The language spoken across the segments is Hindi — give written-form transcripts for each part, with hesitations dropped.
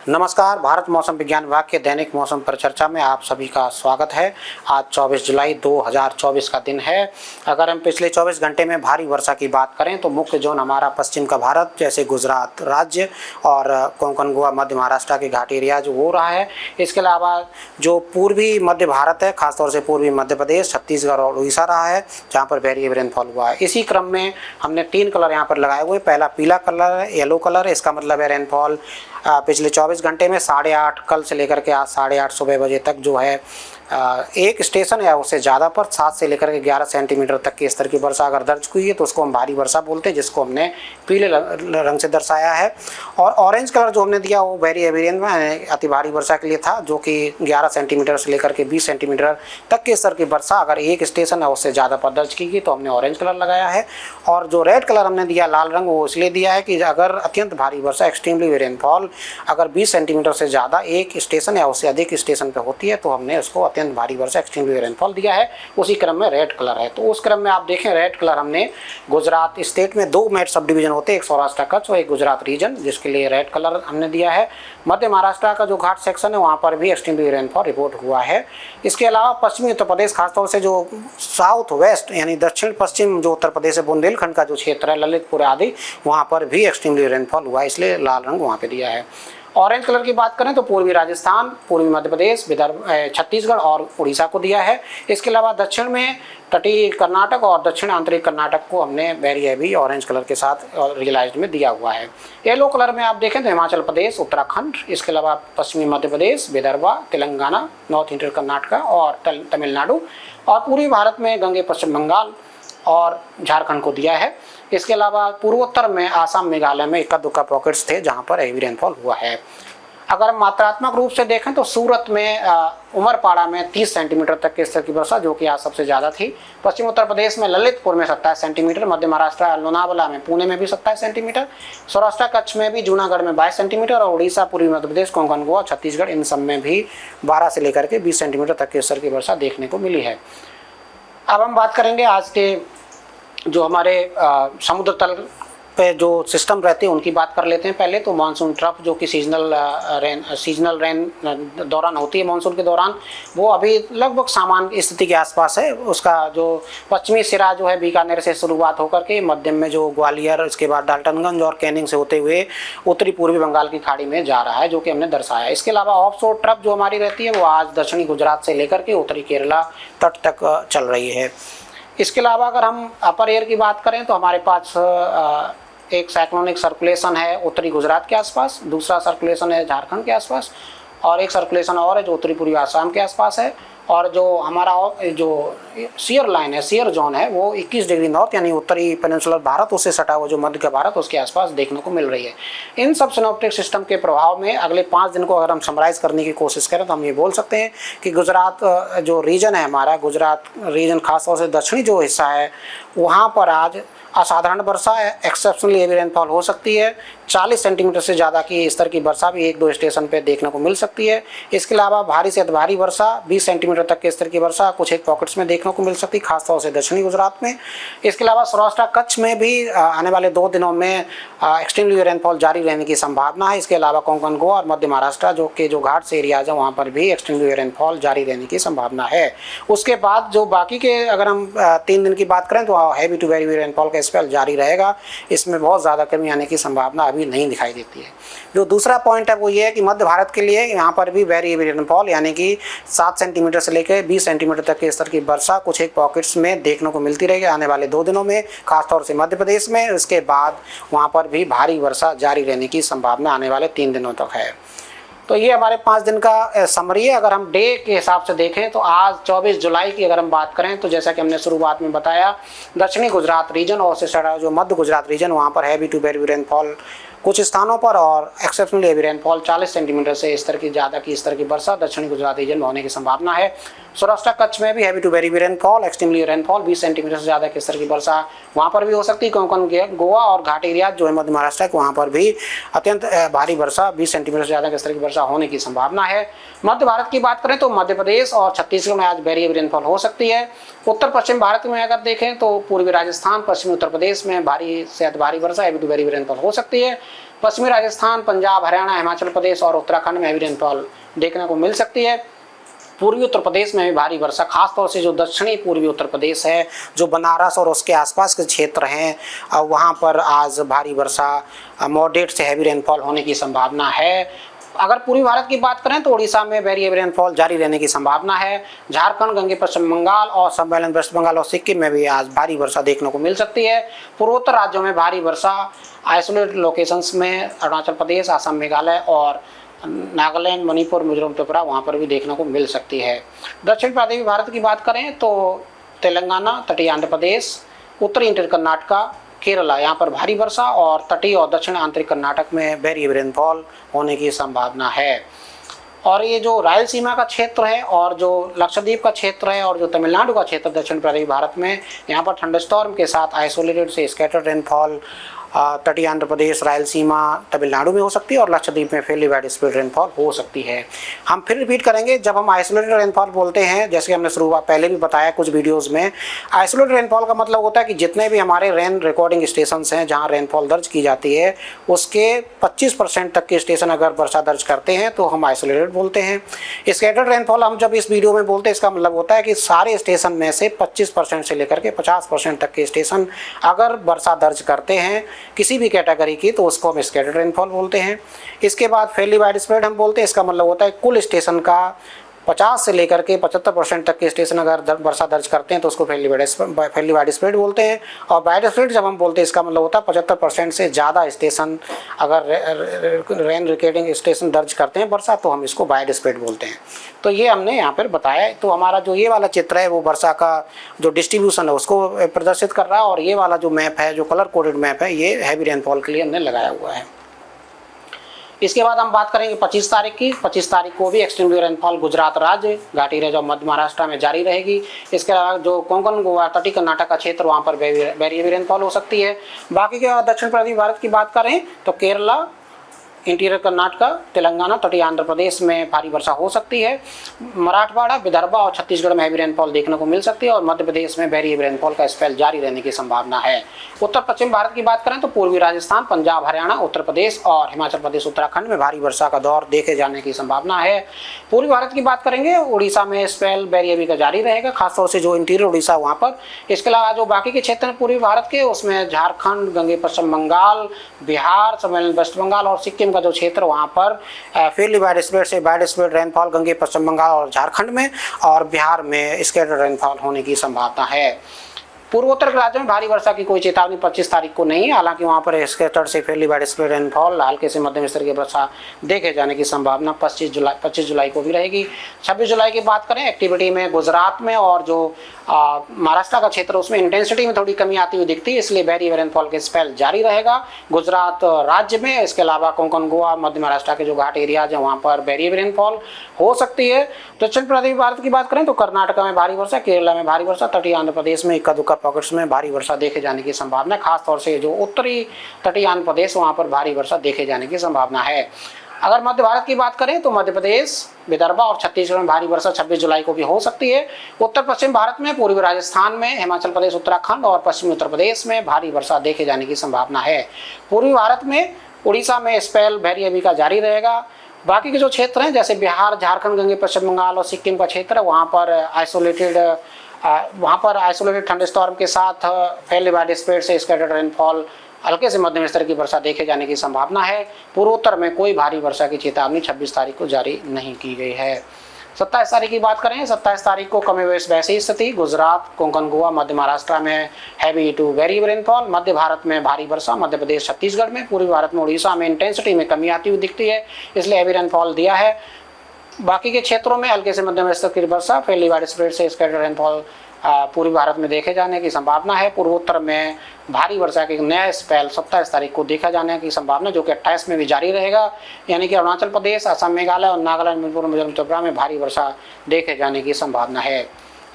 नमस्कार। भारत मौसम विज्ञान विभाग के दैनिक मौसम पर चर्चा में आप सभी का स्वागत है। आज 24 जुलाई 2024 का दिन है। अगर हम पिछले 24 घंटे में भारी वर्षा की बात करें तो मुख्य जोन हमारा पश्चिम का भारत जैसे गुजरात राज्य और कोंकण गोवा मध्य महाराष्ट्र के घाटी एरिया जो हो रहा है। इसके अलावा जो पूर्वी मध्य भारत है, खासतौर से पूर्वी मध्य प्रदेश, छत्तीसगढ़ और उड़ीसा रहा है जहाँ पर वेरी हेवी रेनफॉल हुआ है। इसी क्रम में हमने 3 कलर यहाँ पर लगाए हुए। पहला पीला कलर है, येलो कलर है। इसका मतलब है रेनफॉल पिछले 24 घंटे में 8:30 कल से लेकर के आज 8:30 सुबह बजे तक जो है एक स्टेशन है उससे ज़्यादा पर 7 से लेकर के 11 सेंटीमीटर तक के स्तर की वर्षा अगर दर्ज हुई है तो उसको हम भारी वर्षा बोलते हैं, जिसको हमने पीले रंग से दर्शाया है। और ऑरेंज कलर जो हमने दिया वो वेरी हेवी रेन में अति भारी वर्षा के लिए था, जो कि 11 सेंटीमीटर से लेकर के 20 सेंटीमीटर तक के स्तर की वर्षा अगर एक स्टेशन है उससे ज़्यादा पर दर्ज की गई तो हमने ऑरेंज कलर लगाया है। और जो रेड कलर हमने दिया लाल रंग वो इसलिए दिया है कि अगर अत्यंत भारी वर्षा एक्सट्रीमली रेनफॉल अगर 20 सेंटीमीटर से ज़्यादा एक स्टेशन या उससे अधिक स्टेशन पर होती है तो हमने उसको अत्यंत भारी वर्षा एक्सट्रीमली रेनफॉल दिया है। उसी क्रम में रेड कलर है। तो उस क्रम में आप देखें रेड कलर हमने गुजरात स्टेट में 2 मेट सब डिवीजन होते हैं, एक सौराष्ट्र कच्छ और एक गुजरात रीजन, जिसके लिए रेड कलर हमने दिया है। मध्य महाराष्ट्र का जो घाट सेक्शन है वहाँ पर भी एक्सट्रीमली रेनफॉल रिपोर्ट हुआ है। इसके अलावा पश्चिमी उत्तर प्रदेश खासतौर से जो साउथ वेस्ट यानी दक्षिण पश्चिम जो उत्तर प्रदेश है बुंदेलखंड का जो क्षेत्र है ललितपुर आदि वहाँ पर भी एक्सट्रीमली रेनफॉल हुआ है, इसलिए लाल रंग वहाँ पे दिया है। ऑरेंज कलर की बात करें तो पूर्वी राजस्थान, पूर्वी मध्य प्रदेश, विदर्भ, छत्तीसगढ़ और उड़ीसा को दिया है। इसके अलावा दक्षिण में तटीय कर्नाटक और दक्षिण आंतरिक कर्नाटक को हमने वेरी हैवी ऑरेंज कलर के साथ रियलाइज्ड में दिया हुआ है। येलो कलर में आप देखें तो हिमाचल प्रदेश, उत्तराखंड, इसके अलावा पश्चिमी मध्य प्रदेश, विदर्भ, तेलंगाना, नॉर्थ ईस्टर्न कर्नाटक और तमिलनाडु और पूर्वी भारत में गंगे पश्चिम बंगाल और झारखंड को दिया है। इसके अलावा पूर्वोत्तर में आसाम, मेघालय में इक्का दुक्का पॉकेट्स थे जहां पर हेवी रेनफॉल हुआ है। अगर हम मात्रात्मक रूप से देखें तो सूरत में उमरपाड़ा में 30 सेंटीमीटर तक के स्तर की वर्षा जो कि आज सबसे ज़्यादा थी। पश्चिम उत्तर प्रदेश में ललितपुर में 27 सेंटीमीटर, मध्य महाराष्ट्र लोनावला में, पुणे में भी 27 सेंटीमीटर, सौराष्ट्र कच्छ में भी, जूनागढ़ में 22 सेंटीमीटर और उड़ीसा, पूर्वी मध्य प्रदेश, कोंकण गोवा, छत्तीसगढ़ इन सब में भी 12 से लेकर के 20 सेंटीमीटर तक के स्तर की वर्षा देखने को मिली है। अब हम बात करेंगे आज के जो हमारे समुद्र तल पे जो सिस्टम रहते हैं उनकी बात कर लेते हैं। पहले तो मानसून ट्रफ जो कि सीजनल रेन दौरान होती है मानसून के दौरान, वो अभी लगभग सामान्य स्थिति के आसपास है। उसका जो पश्चिमी सिरा जो है बीकानेर से शुरुआत होकर के मध्यम में जो ग्वालियर, इसके बाद डाल्टनगंज और कैनिंग से होते हुए उत्तरी पूर्वी बंगाल की खाड़ी में जा रहा है, जो कि हमने दर्शाया है। इसके अलावा ऑफशोर ट्रफ जो हमारी रहती है वो आज दक्षिणी गुजरात से लेकर के उत्तरी केरला तट तक चल रही है। इसके अलावा अगर हम अपर एयर की बात करें तो हमारे पास एक साइक्लोनिक सर्कुलेशन है उत्तरी गुजरात के आसपास, दूसरा सर्कुलेशन है झारखंड के आसपास और एक सर्कुलेशन और है जो उत्तरी पूर्वी आसाम के आसपास है। और जो हमारा जो सीयर लाइन है, सीयर जोन है, वो 21 डिग्री नॉर्थ यानी उत्तरी पेनिनसुलर भारत उससे सटा हुआ जो मध्य का भारत उसके आसपास देखने को मिल रही है। इन सब सिनोप्टिक सिस्टम के प्रभाव में अगले 5 दिन को अगर हम समराइज करने की कोशिश करें तो हम ये बोल सकते हैं कि गुजरात जो रीजन है हमारा, गुजरात रीजन खासतौर से दक्षिणी जो हिस्सा है वहाँ पर आज असाधारण वर्षा एक्सेप्शनली हेवी रेनफॉल हो सकती है। 40 सेंटीमीटर से ज़्यादा की स्तर की वर्षा भी 1-2 स्टेशन पे देखने को मिल सकती है। इसके अलावा भारी से अति भारी वर्षा 20 सेंटीमीटर तक के स्तर की वर्षा कुछ एक पॉकेट्स में देखने को मिल सकती है, खासतौर से दक्षिणी गुजरात में। इसके अलावा सौराष्ट्र कच्छ में भी आने वाले 2 दिनों में एक्सट्रीमली रेनफॉल जारी रहने की संभावना है। इसके अलावा कोंकण गोवा और मध्य महाराष्ट्र जो के जो घाट से एरियाज है वहाँ पर भी एक्सट्रीमली रेनफॉल जारी रहने की संभावना है। उसके बाद जो बाकी के अगर हम 3 दिन की बात करें तो हैवी टू वेरी रेनफॉल का स्पेल जारी रहेगा। इसमें बहुत ज़्यादा कमी आने की संभावना अभी नहीं दिखाई देती है। जो दूसरा पॉइंट है वो ये है कि मध्य भारत के लिए यहाँ पर भी वेरी हेवी रेनफॉल यानी कि 7 सेंटीमीटर से लेकर 20 सेंटीमीटर तक के स्तर की वर्षा कुछ एक पॉकेट्स में देखने को मिलती रहेगी आने वाले 2 दिनों में, खासतौर से मध्य प्रदेश में। इसके बाद वहाँ पर भी भारी वर्षा जारी रहने की संभावना आने वाले 3 दिनों तक है। तो ये हमारे 5 दिन का समरी है। अगर हम डे के हिसाब से देखें तो आज 24 जुलाई की अगर हम बात करें तो जैसा कि हमने शुरुआत में बताया, दक्षिणी गुजरात रीजन और उससे जो मध्य गुजरात रीजन वहाँ पर हैवी टू वेरी रेनफॉल कुछ स्थानों पर और एक्सेप्शनली हेवी रेनफॉल 40 सेंटीमीटर से इस तरह की ज़्यादा की स्तर की वर्षा दक्षिणी गुजरात रीजन में होने की संभावना है। सौराष्ट्र कच्छ में भी heavy to very rainfall, extremely rainfall 20 centimetre से ज़्यादा के स्तर की वर्षा वहाँ पर भी हो सकती है। कोंकण गोवा और घाट एरिया जो है मध्य महाराष्ट्र के वहाँ पर भी अत्यंत भारी वर्षा 20 सेंटीमीटर से ज़्यादा के स्तर की वर्षा होने की संभावना है। मध्य भारत की बात करें तो मध्य प्रदेश और छत्तीसगढ़ में आज वेरी हेवी रेनफॉल हो सकती है। उत्तर पश्चिम भारत में अगर देखें तो पूर्वी राजस्थान, पश्चिमी उत्तर प्रदेश में भारी से अति भारी वर्षा हैवी टू वेरी रेनफॉल हो सकती है। पश्चिमी राजस्थान, पंजाब, हरियाणा, हिमाचल प्रदेश और उत्तराखंड में हैवी रेनफॉल देखने को मिल सकती है। पूर्वी उत्तर प्रदेश में भी भारी वर्षा, खासतौर से जो दक्षिणी पूर्वी उत्तर प्रदेश है, जो बनारस और उसके आसपास के क्षेत्र हैं, वहाँ पर आज भारी वर्षा, मॉडरेट से हैवी रेनफॉल होने की संभावना है। अगर पूर्वी भारत की बात करें तो उड़ीसा में वेरी हेवी रेनफॉल जारी रहने की संभावना है। झारखंड, गंगे पश्चिम बंगाल और सम्मेलन वेस्ट बंगाल और सिक्किम में भी आज भारी वर्षा देखने को मिल सकती है। पूर्वोत्तर राज्यों में भारी वर्षा आइसोलेटेड लोकेशंस में अरुणाचल प्रदेश, असम, मेघालय और नागालैंड, मणिपुर, मिजोरम, त्रिपुरा, वहाँ पर भी देखने को मिल सकती है। दक्षिण प्रांतीय भारत की बात करें तो तेलंगाना, तटीय आंध्र प्रदेश, उत्तरी इंटर कर्नाटका, केरला, यहाँ पर भारी वर्षा और तटीय और दक्षिण आंतरिक कर्नाटक में वेरी हेवी रेनफॉल होने की संभावना है। और ये जो रायलसीमा का क्षेत्र है और जो लक्षद्वीप का क्षेत्र है और जो तमिलनाडु का क्षेत्र दक्षिण पूर्वी भारत में, यहाँ पर थंडरस्टॉर्म के साथ आइसोलेटेड से स्कैटर्ड रेनफॉल तटीय आंध्र प्रदेश, रायलसीमा, तमिलनाडु में हो सकती है और लक्षद्वीप में फेयरली वाइड स्प्रेड रेनफॉल हो सकती है। हम फिर रिपीट करेंगे, जब हम आइसोलेटेड रेनफॉल बोलते हैं, जैसे हमने शुरुआत पहले भी बताया कुछ वीडियोस में, आइसोलेटेड रेनफॉल का मतलब होता है कि जितने भी हमारे रेन रिकॉर्डिंग स्टेशन हैं जहाँ रेनफॉल दर्ज की जाती है, उसके 25% तक के स्टेशन अगर वर्षा दर्ज करते हैं तो हम आइसोलेटेड बोलते हैं। स्कैटर्ड रेनफॉल हम जब इस वीडियो में बोलते हैं, इसका मतलब होता है कि सारे स्टेशन में से 25% से लेकर के 50% तक के स्टेशन अगर वर्षा दर्ज करते हैं किसी भी कैटेगरी की, तो उसको हम स्कैटर्ड रेनफॉल बोलते हैं। इसके बाद फेयरली वाइड स्प्रेड हम बोलते हैं, इसका मतलब होता है कुल स्टेशन का 50 से लेकर के 75% तक के स्टेशन अगर वर्षा दर्ज करते हैं तो उसको फेयरली वाइड स्प्रेड बोलते हैं। और वाइड स्प्रेड जब हम बोलते हैं, इसका मतलब होता है 75% से ज़्यादा स्टेशन अगर रेन रिकॉर्डिंग स्टेशन दर्ज करते हैं वर्षा, तो हम इसको वाइड स्प्रेड बोलते हैं। तो ये हमने यहाँ पर बताया। तो हमारा जो ये वाला चित्र है वो वर्षा का जो डिस्ट्रीब्यूशन है उसको प्रदर्शित कर रहा है, और ये वाला जो मैप है, जो कलर कोडेड मैप है, ये हैवी रेनफॉल के लिए हमने लगाया हुआ है। इसके बाद हम बात करेंगे 25 तारीख की। 25 तारीख को भी एक्सट्रीम रेनफॉल गुजरात राज्य, घाटी रेंज और मध्य महाराष्ट्र में जारी रहेगी। इसके अलावा जो कोंकण, गोवा, तटीय कर्नाटक का क्षेत्र, वहाँ पर वेरी हेवी रेनफॉल हो सकती है। बाकी के दक्षिण पूर्वी भारत की बात करें तो केरला, इंटीरियर कर्नाटका, तेलंगाना, तटीय आंध्र प्रदेश में भारी वर्षा हो सकती है। मराठवाड़ा, विदर्भा और छत्तीसगढ़ में हैवी रेनफॉल देखने को मिल सकती है और मध्य प्रदेश में वेरी हेवी रेनफॉल का स्पेल जारी रहने की संभावना है। उत्तर पश्चिम भारत की बात करें तो पूर्वी राजस्थान, पंजाब, हरियाणा, उत्तर प्रदेश और हिमाचल प्रदेश, उत्तराखंड में भारी वर्षा का दौर देखे जाने की संभावना है। पूर्वी भारत की बात करेंगे, उड़ीसा में स्पेल वेरी हेवी का जारी रहेगा, खासतौर से जो इंटीरियर उड़ीसा वहाँ पर। इसके अलावा जो बाकी के क्षेत्र हैं पूर्वी भारत के, उसमें झारखंड, गंगे पश्चिम बंगाल, बिहार, सम्मेलन वेस्ट बंगाल और सिक्किम का जो क्षेत्र, वहाँ पर फेयरली वाइड स्प्रेड से वाइड स्प्रेड रेनफॉल गंगे पश्चिम बंगाल और झारखंड में और बिहार में स्कैटर्ड रेनफॉल होने की संभावना है। पूर्वोत्तर के राज्यों में भारी वर्षा की कोई चेतावनी 25 तारीख को नहीं है, हालांकि वहाँ पर स्कैटर्ड से फेयरली वाइड स्प्रेड रेनफॉल, हल्के से मध्यम स्तर की वर्षा देखे जाने की संभावना 25 जुलाई को भी रहेगी। 26 जुलाई की बात करें, एक्टिविटी में गुजरात में और जो महाराष्ट्र का क्षेत्र, उसमें इंटेंसिटी में थोड़ी कमी आती हुई दिखती है, इसलिए वेरी हेवी रेनफॉल के स्पेल जारी रहेगा गुजरात राज्य में। इसके अलावा कोंकण, गोवा, मध्य महाराष्ट्र के जो घाट एरियाज हैं वहाँ पर वेरी हेवी रेनफॉल हो सकती है। दक्षिण पूर्वी भारत की बात करें तो कर्नाटक में भारी वर्षा, केरला में भारी वर्षा, तटीय आंध्र प्रदेश में इक्का दुक्का पॉकेट्स में भारी वर्षा देखे जाने की संभावना है। खासतौर से जो उत्तरी तटीय आंध्र प्रदेश, वहाँ पर भारी वर्षा देखे जाने की संभावना है। अगर मध्य भारत की बात करें तो मध्य प्रदेश, विदर्भ और छत्तीसगढ़ में भारी वर्षा 26 जुलाई को भी हो सकती है। उत्तर पश्चिम भारत में पूर्वी राजस्थान में, हिमाचल प्रदेश, उत्तराखंड और पश्चिमी उत्तर प्रदेश में भारी वर्षा देखे जाने की संभावना है। पूर्वी भारत में उड़ीसा में स्पेल वेरी हेवी का जारी रहेगा। बाकी के जो क्षेत्र हैं जैसे बिहार, झारखंड, गंगे पश्चिम बंगाल और सिक्किम का क्षेत्र, वहाँ पर आइसोलेटेड थंडरस्टॉर्म के साथ फेयरली वाइड स्प्रेड से स्कैटर्ड रेनफॉल, हल्के से मध्यम स्तर की वर्षा देखे जाने की संभावना है। पूर्वोत्तर में कोई भारी वर्षा की चेतावनी 26 तारीख को जारी नहीं की गई है। 27 तारीख की बात करें, 27 तारीख को कमोबेश वैसी स्थिति, गुजरात, कोंकण, गोवा, मध्य महाराष्ट्र में heavy to very heavy rainfall, मध्य भारत में भारी वर्षा, मध्य प्रदेश, छत्तीसगढ़ में, पूर्वी भारत में उड़ीसा में इंटेंसिटी में कमी आती हुई दिखती है, इसलिए हैवी रेनफॉल दिया है। बाकी के क्षेत्रों में हल्के से मध्यम स्तर की वर्षा, फेयरली वाइड स्प्रेड से स्कैटर्ड रेनफॉल पूर्वी भारत में देखे जाने की संभावना है। पूर्वोत्तर में भारी वर्षा के नया स्पेल 27 तारीख को देखा जाने की संभावना, जो कि 28 में भी जारी रहेगा। यानी कि अरुणाचल प्रदेश, असम, मेघालय और नागालैंड, मणिपुर, मिजोरम, त्रिपुरा में भारी वर्षा देखे जाने की संभावना है।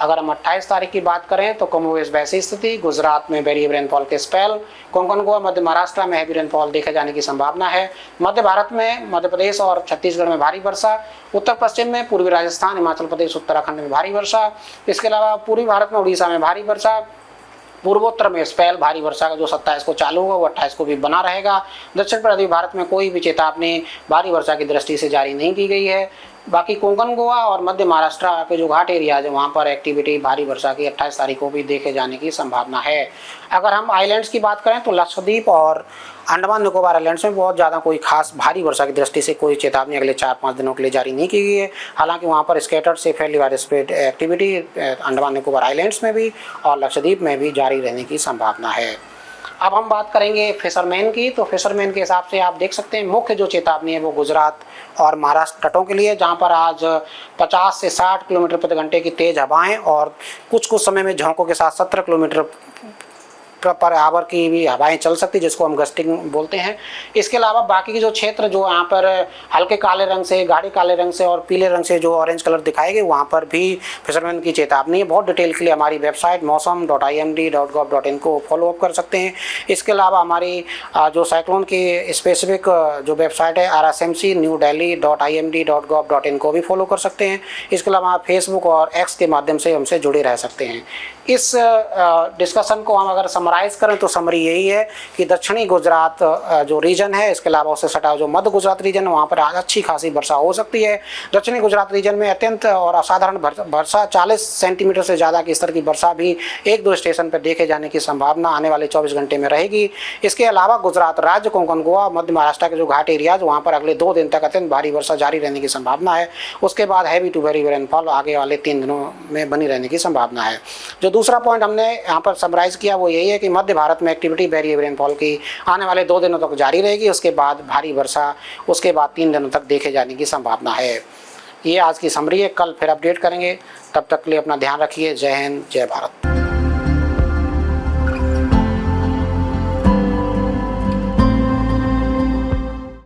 अगर हम 28 तारीख की बात करें तो कमोबेश वैसी स्थिति, गुजरात में वेरी हेवी रेनफॉल के स्पेल, कोंकण, गोवा, मध्य महाराष्ट्र में हैवी रेनफॉल देखे जाने की संभावना है। मध्य भारत में मध्य प्रदेश और छत्तीसगढ़ में भारी वर्षा, उत्तर पश्चिम में पूर्वी राजस्थान, हिमाचल प्रदेश, उत्तराखंड में भारी वर्षा। इसके अलावा पूर्वी भारत में उड़ीसा में भारी वर्षा, पूर्वोत्तर में स्पेल भारी वर्षा का जो 27 को चालू होगा वो 28 को भी बना रहेगा। दक्षिण पूर्वी भारत में कोई भी चेतावनी भारी वर्षा की दृष्टि से जारी नहीं की गई है। बाकी कोंकण, गोवा और मध्य महाराष्ट्र के जो घाट एरियाज है वहाँ पर एक्टिविटी भारी वर्षा की 28 तारीख को भी देखे जाने की संभावना है। अगर हम आइलैंड्स की बात करें तो लक्षद्वीप और अंडमान निकोबार आइलैंड्स में बहुत ज़्यादा कोई खास भारी वर्षा की दृष्टि से कोई चेतावनी अगले 4-5 दिनों के लिए जारी नहीं की गई है। हालांकि वहाँ पर स्कैटर्ड से Fairlie wide spread activity Andaman Nicobar islands में भी और लक्षद्वीप में भी जारी रहने की संभावना है। अब हम बात करेंगे फिशरमैन की। तो फिशरमैन के हिसाब से आप देख सकते हैं मुख्य जो चेतावनी है वो गुजरात और महाराष्ट्र तटों के लिए, जहां पर आज 50 से 60 किलोमीटर प्रति घंटे की तेज हवाएं और कुछ समय में झोंकों के साथ 17 किलोमीटर पर आवर की भी हवाएं चल सकती, जिसको हम गस्टिंग बोलते हैं। इसके अलावा बाकी के जो क्षेत्र जो यहाँ पर हल्के काले रंग से, गाढ़े काले रंग से और पीले रंग से जो ऑरेंज कलर दिखाए गए, वहाँ पर भी फिशरमैन की चेतावनी है। बहुत डिटेल के लिए हमारी वेबसाइट मौसम.imd.gov.in को फॉलो अप कर सकते हैं। इसके अलावा हमारी जो साइक्लोन की स्पेसिफिक जो वेबसाइट है rsmc.new.delhi.imd.gov.in को भी फॉलो कर सकते हैं। इसके अलावा आप फेसबुक और एक्स के माध्यम से हमसे जुड़े रह सकते हैं। इस डिस्कशन को हम अगर समराइज करें तो समरी यही है कि दक्षिणी गुजरात जो रीजन है, इसके अलावा उससे सटा जो मध्य गुजरात रीजन है, वहाँ पर आज अच्छी खासी वर्षा हो सकती है। दक्षिणी गुजरात रीजन में अत्यंत और असाधारण वर्षा 40 सेंटीमीटर से ज़्यादा की स्तर की वर्षा भी 1-2 स्टेशन पर देखे जाने की संभावना आने वाले 24 घंटे में रहेगी। इसके अलावा गुजरात राज्य, कोंकण, गोवा, मध्य महाराष्ट्र के जो घाट एरियाज वहाँ पर अगले 2 दिन तक अत्यंत भारी वर्षा जारी रहने की संभावना है। उसके बाद हैवी टू वेरी रेनफॉल आगे वाले 3 दिनों में बनी रहने की संभावना है। जो दूसरा पॉइंट हमने यहाँ पर समराइज किया वो यही है कि मध्य भारत में एक्टिविटी वेरी हेवी रेनफॉल की आने वाले 2 दिनों तक जारी रहेगी। उसके बाद भारी वर्षा उसके बाद 3 दिनों तक देखे जाने की संभावना है। ये आज की समरी है, कल फिर अपडेट करेंगे। तब तक के लिए अपना ध्यान रखिए। जय हिंद, जय भारत।